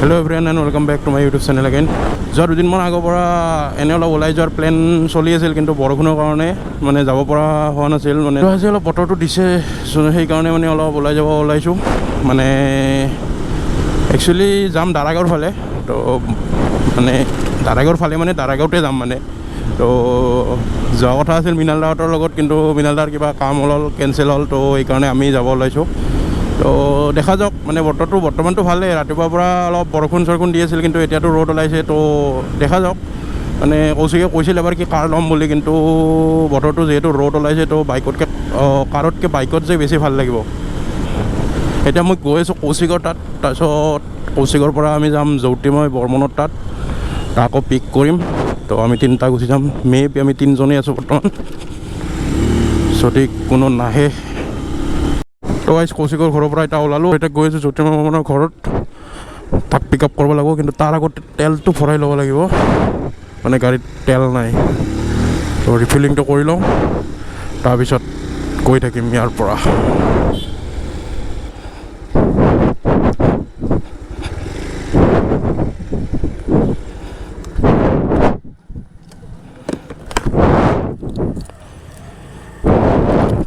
Hello' everyone and welcome back to my YouTube channel again. যোৱা দুদিনমান আগৰ পৰা এনে অলপ ওলাই যোৱাৰ প্লেন চলি আছিল, কিন্তু বৰষুণৰ কাৰণে মানে যাব পৰা হোৱা নাছিল। মানে আজি অলপ বতৰটো দিছে, সেইকাৰণে মানে অলপ ওলাই যাব ওলাইছোঁ। মানে একচুৱেলি যাম দাৰাগাঁৱৰ ফালে, তো মানে দাৰাগাঁৱৰ ফালে মানে দাৰাগাঁৱতে যাম মানে। তো যোৱা কথা আছিল মৃণাল দাহঁতৰ লগত, কিন্তু মৃণাল দাৰ কিবা কাম হ'ল কেঞ্চেল হ'ল, তো সেইকাৰণে আমি যাব ওলাইছোঁ। তো দেখা যাওক, মানে বতৰটো বৰ্তমানটো ভালেই, ৰাতিপুৱাৰ পৰা অলপ বৰষুণ চৰষুণ দি আছিল, কিন্তু এতিয়াতো ৰ'দ ওলাইছে। তো দেখা যাওক, মানে কৌশিকে কৈছিল এবাৰ কি কাৰ ল'ম বুলি, কিন্তু বতৰটো যিহেতু ৰ'দ ওলাইছে, তো কাৰতকৈ বাইকত যে বেছি ভাল লাগিব। এতিয়া মই গৈ আছোঁ কৌশিকৰ তাত, তাৰপিছত কৌশিকৰ পৰা আমি যাম জ্যোতিময় বৰ্মনৰ তাত, আকৌ পিক কৰিম। তো আমি তিনিটা গুচি যাম, মেবি আমি তিনিজনেই আছোঁ বৰ্তমান, যদি কোনো নাহে। তো গাইজ কৌশিকৰ ঘৰৰ পৰা এতিয়া ওলালোঁ, এতিয়া গৈ আছোঁ জ্যোতিময় বৰ্মনৰ ঘৰত, তাক পিক আপ কৰিব লাগিব। কিন্তু তাৰ আগত তেলটো ভৰাই ল'ব লাগিব, মানে গাড়ীত তেল নাই। তো ৰিফিলিংটো কৰি লওঁ, তাৰপিছত গৈ থাকিম ইয়াৰ পৰা।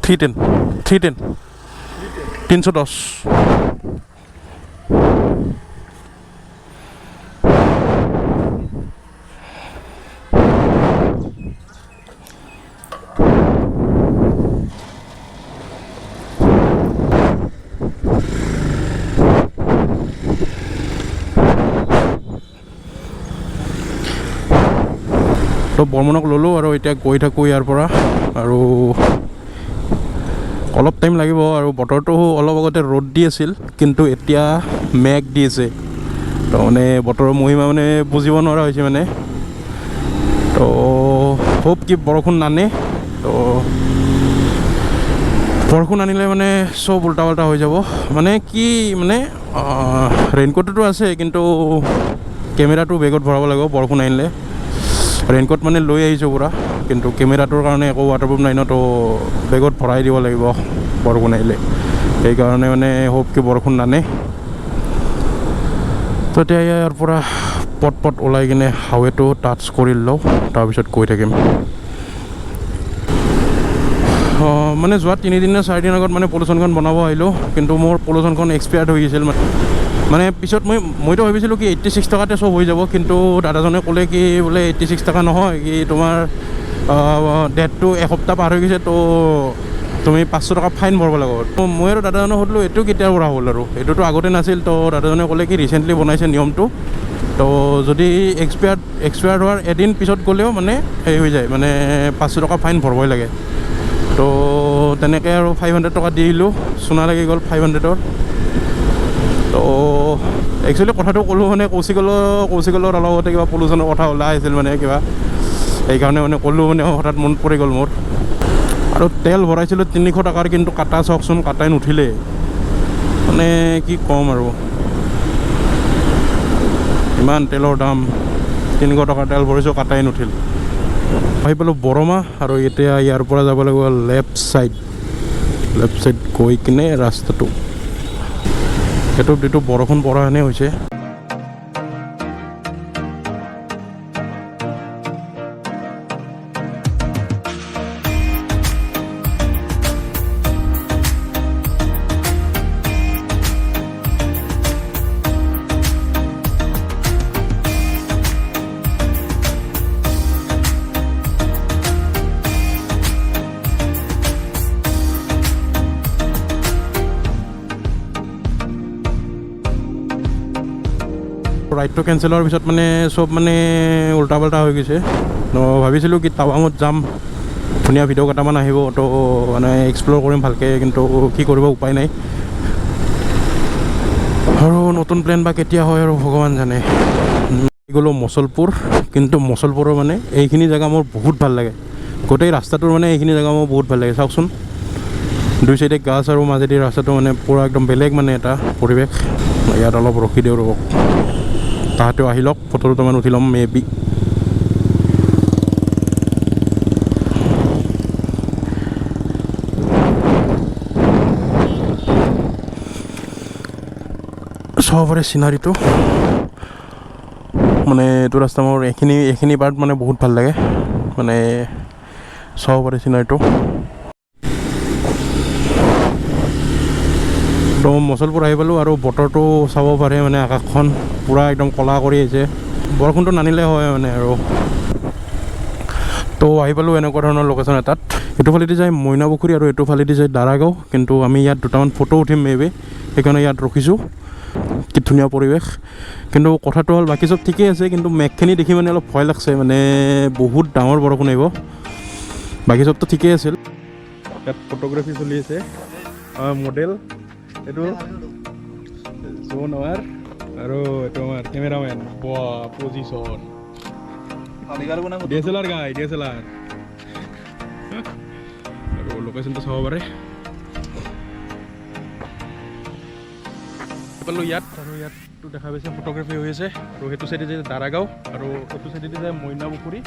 Three ten 310। তো বৰ্মনক ল'লোঁ আৰু এতিয়া গৈ থাকোঁ ইয়াৰ পৰা, আৰু অলপ টাইম লাগিব। আৰু বতৰটো অলপ আগতে ৰ'দ দি আছিল, কিন্তু এতিয়া মেঘ দি আছে। তো মানে বতৰৰ মহিমা মানে বুজিব নোৱাৰা হৈছে মানে। তো হোপ কি বৰষুণ নানে। তো বৰষুণ আনিলে মানে চব উল্টা পাল্টা হৈ যাব। মানে কি মানে ৰেইনকোটটোতো আছে, কিন্তু কেমেৰাটো বেগত ভৰাব লাগিব বৰষুণ আহিলে। ৰেইনকোট মানে লৈ আহিছোঁ পূৰা, কিন্তু কেমেৰাটোৰ কাৰণে একো ৱাটাৰপ্ৰুফ নাই ন, তো বেগত ভৰাই দিব লাগিব বৰষুণ আহিলে। সেইকাৰণে মানে হোপ কি বৰষুণ নানে। তো এতিয়া ইয়াৰ পৰা পট ওলাই কিনে হাৱেটো টাচ কৰি লওঁ, তাৰপিছত গৈ থাকিম। মানে যোৱা 3 দিন নে 4 দিন আগত মানে পলিউশ্যনখন বনাব আহিলোঁ, কিন্তু মোৰ পলিউশ্যনখন এক্সপায়াৰ্ড হৈ গৈছিল। মানে পিছত মইতো ভাবিছিলোঁ কি 86 টকাতে চব হৈ যাব, কিন্তু দাদাজনে ক'লে কি বোলে 86 টকা নহয়, কি তোমাৰ ডেটটো এসপ্তাহ পাৰ হৈ গৈছে, তো তুমি 500 টকা ফাইন ভৰিব লাগিব। তো মই আৰু দাদাজনক সুধিলোঁ এইটো কেতিয়াৰ পৰা হ'ল, আৰু এইটোতো আগতে নাছিল। তো দাদাজনে ক'লে কি ৰিচেণ্টলি বনাইছে নিয়মটো, তো যদি এক্সপায়াৰ হোৱাৰ এদিন পিছত গ'লেও মানে হেৰি হৈ যায়, মানে 500 টকা ফাইন ভৰিবই লাগে। তো তেনেকৈ আৰু 500 টকা দি দিলোঁ, চুনা লাগি গ'ল 500ৰ। তো একচুৱেলি কথাটো ক'লোঁ মানে কৌশিকৰ অলপ আগতে কিবা পলিউশ্যনৰ কথা ওলাই আছিল মানে কিবা, সেইকাৰণে মানে ক'লোঁ, মানে হঠাৎ মনত পৰি গ'ল মোৰ। আৰু তেল ভৰাইছিলোঁ 300 টকাৰ, কিন্তু কাটা চাওকচোন, কাটাই নুঠিলে। মানে কি ক'ম আৰু, ইমান তেলৰ দাম, 300 টকাৰ তেল ভৰাইছোঁ, কাটাই নুঠিল। আহি পালোঁ বৰমাহ, আৰু এতিয়া ইয়াৰ পৰা যাব লাগিব লেফ্ট চাইড গৈ কিনে ৰাস্তাটো, এইটো বৰষুণ পৰা হেনে হৈছে। ৰাইডটো কেঞ্চেল হোৱাৰ পিছত মানে চব মানে উল্টা পাল্টা হৈ গৈছে। তো ভাবিছিলোঁ কি টাৱাঙত যাম, ধুনীয়া ভিডিঅ' কেইটামান আহিব, তো মানে এক্সপ্ল'ৰ কৰিম ভালকৈ, কিন্তু কি কৰিব উপায় নাই। আৰু নতুন প্লেন বা কেতিয়া হয় আৰু ভগৱান জানে। গ'লোঁ মচলপুৰ, কিন্তু মচলপুৰৰ মানে এইখিনি জেগা মোৰ বহুত ভাল লাগে, গোটেই ৰাস্তাটোৰ মানে এইখিনি জেগা মোৰ বহুত ভাল লাগে। চাওকচোন, দুই চাইডে গাছ আৰু মাজেদি ৰাস্তাটো মানে পূৰা একদম বেলেগ মানে এটা পৰিৱেশ। ইয়াত অলপ ৰখি দিওঁ ৰ'ব, তাহাঁতেও আহি লওক, ফটো দুটামান উঠি ল'ম মেবি। চাব পাৰে চিনাৰীটো। মানে এইটো ৰাস্তা মোৰ এইখিনি পাৰ্ট মানে বহুত ভাল লাগে মানে চাব পাৰে চিনাৰীটো একদম মচলপুৰ আহি পালোঁ আৰু বতৰটো চাব পাৰে মানে আকাশখন পূৰা একদম ক'লা কৰি আহিছে বৰষুণটো নানিলে হয় মানে আৰু তো আহি পালোঁ এনেকুৱা ধৰণৰ লোকেশ্যন এটাত এইটো ফালেদি যায় মইনাপুখুৰী আৰু এইটো ফালেদি যায় দাৰাগাঁও কিন্তু আমি ইয়াত দুটামান ফটো উঠিম মেবি সেইকাৰণে ইয়াত ৰখিছোঁ কি ধুনীয়া পৰিৱেশ কিন্তু কথাটো হ'ল বাকী চব ঠিকেই আছে কিন্তু মেঘখিনি দেখি মানে অলপ ভয় লাগছে মানে বহুত ডাঙৰ বৰষুণ আহিব বাকী চবতো ঠিকেই আছিল ইয়াত ফটোগ্ৰাফী চলি আছে মডেল এইটো জোন আমাৰ আৰু এইটো আমাৰ কেমেৰামেন পজিশ্যন DSLR গাই DSLR আৰু লোকেশ্যনটো চাব পাৰে পালোঁ ইয়াত আৰু ইয়াতটো দেখা পাইছে ফটোগ্ৰাফী হৈ আছে আৰু সেইটো চাইডে যায় দাৰাগাঁও আৰু সেইটো চাইডেদি যায় মইনাপুখুৰী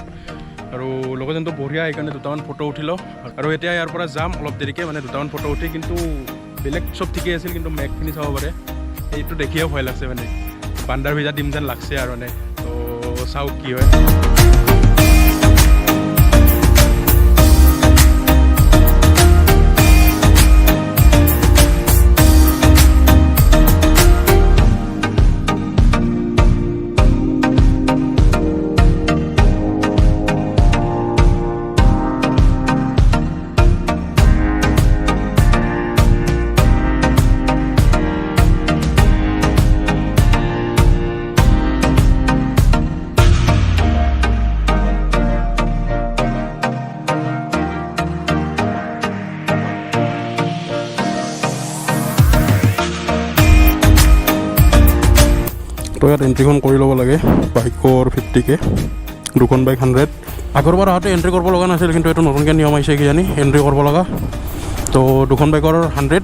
আৰু লোকেশ্যনটো বঢ়িয়া সেইকাৰণে দুটামান ফটো উঠিলোঁ আৰু এতিয়া ইয়াৰ পৰা যাম অলপ দেৰিকৈ মানে দুটামান ফটো উঠি কিন্তু বেলেগ চব ঠিকেই আছিল কিন্তু মেঘখিনি চাব পাৰে এইটো দেখিও ভয় লাগছে মানে বান্দাৰ ভিজা দিম যেন লাগছে আৰু মানে তো চাওক কি হয় তো ইয়াত এণ্ট্ৰিখন কৰি ল'ব লাগে বাইকৰ 50K দুখন বাইক 100 আগৰবাৰ আহোঁতে এণ্ট্ৰি কৰিব লগা নাছিল কিন্তু এইটো নতুনকৈ নিয়ম আহিছে কিজানি এণ্ট্ৰি কৰিব লগা তো দুখন বাইকৰ 100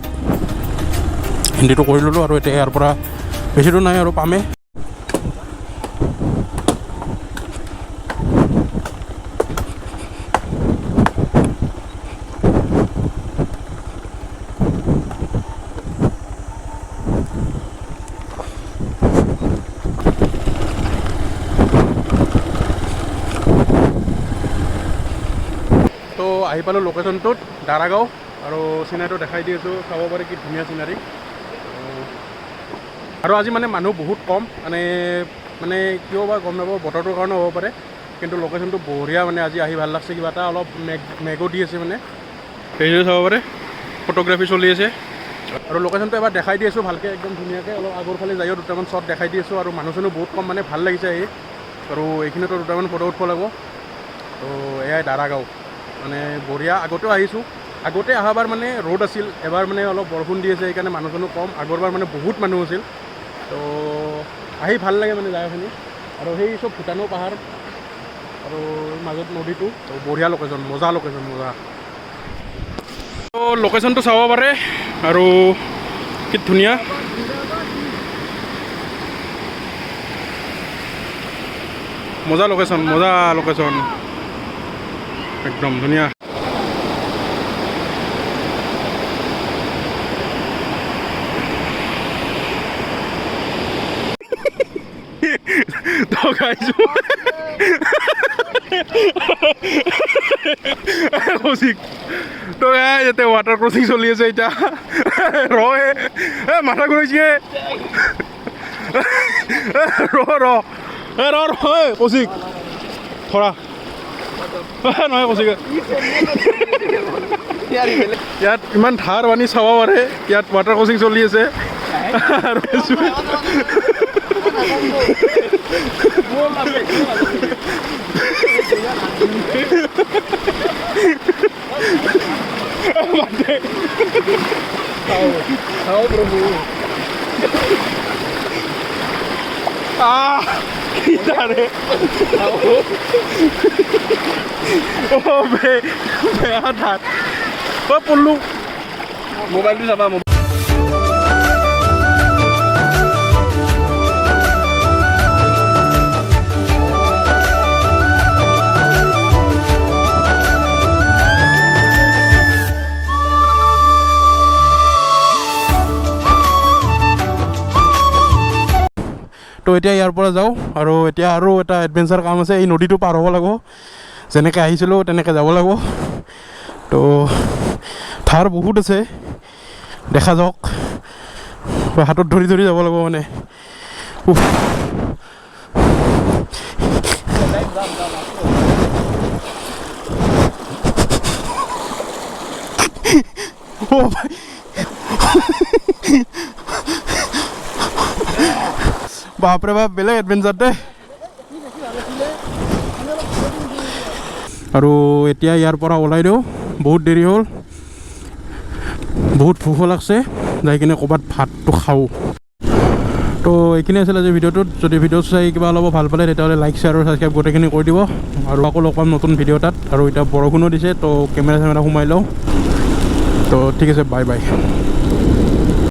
এণ্ট্ৰিটো কৰি ল'লোঁ আৰু এতিয়া ইয়াৰ পৰা বেছি দূৰ নাই আৰু পামে আহি পালোঁ লোকেশ্যনটোত দাৰাগাঁও আৰু চিনাৰীটো দেখাই দি আছোঁ চাব পাৰে কি ধুনীয়া চিনাৰী আৰু আজি মানে মানুহ বহুত কম মানে কিয় বা গম নাপাব বতৰটোৰ কাৰণে হ'ব পাৰে কিন্তু লোকেশ্যনটো বঢ়িয়া মানে আজি আহি ভাল লাগছে কিবা এটা অলপ মেঘো দি আছে মানে সেইটোৱে চাব পাৰে ফটোগ্ৰাফী চলি আছে আৰু লোকেশ্যনটো এবাৰ দেখাই দি আছোঁ ভালকৈ একদম ধুনীয়াকৈ অলপ আগৰ ফালে যায়ো দুটামান শ্বট দেখাই দি আছোঁ আৰু মানুহ চানুহ বহুত কম মানে ভাল লাগিছে আহি আৰু এইখিনিতো দুটামান ফটো উঠিব লাগিব তো এয়াই দাৰাগাঁও মানে বঢ়িয়া আগতেও আহিছোঁ আগতে অহাবাৰ মানে ৰ'দ আছিল এবাৰ মানে অলপ বৰষুণ দি আছে সেইকাৰণে মানুহ চানুহ কম আগৰবাৰ মানে বহুত মানুহ আছিল তো আহি ভাল লাগে মানে জেগাখিনি আৰু সেই চব ভূটানৰ পাহাৰ আৰু মাজত নদীটো তো বঢ়িয়া লোকেশ্যন মজা লোকেশ্যন মজা তো লোকেশ্যনটো চাব পাৰে আৰু কি ধুনীয়া মজা লোকেশ্যন একদম ধুনীয়া তো গাইছো কৌশিক তো ইয়াতে ৱাটাৰ ক্ৰচিং চলি আছে এতিয়া ৰে মাথা ঘূৰাইছে ৰ কৌশিক থৰা নহয় কৌশিক ইয়াত ইমান ধাৰ পানী চাব পাৰে ইয়াত ৱাটাৰ ক্ৰচিং চলি আছে আৰু বেয়া ধাৰ পঢ়লো মোবাইলটো চাবা তো এতিয়া ইয়াৰ পৰা যাওঁ আৰু এতিয়া আৰু এটা এডভেঞ্চাৰ কাম আছে এই নদীটো পাৰ হ'ব লাগিব যেনেকৈ আহিছিলোঁ তেনেকৈ যাব লাগিব তো ধাৰ বহুত আছে দেখা যাওক হাতত ধৰি ধৰি যাব লাগিব মানে বাপৰে বাপ বেলেগ এডভেঞ্চাৰ দে আৰু এতিয়া ইয়াৰ পৰা ওলাই দিওঁ বহুত দেৰি হ'ল বহুত ভোক লাগছে যাই কিনে ক'ৰবাত ভাতটো খাওঁ তো এইখিনি আছিল আজি ভিডিঅ'টোত যদি ভিডিঅ' চাই কিবা অলপ ভাল পালে তেতিয়াহ'লে লাইক শ্বেয়াৰ আৰু ছাবস্ক্ৰাইব গোটেইখিনি কৰি দিব আৰু আকৌ লগ পাম নতুন ভিডিঅ' তাত আৰু এতিয়া বৰষুণো দিছে তো কেমেৰা চেমেৰা সোমাই লওঁ তো ঠিক আছে বাই বাই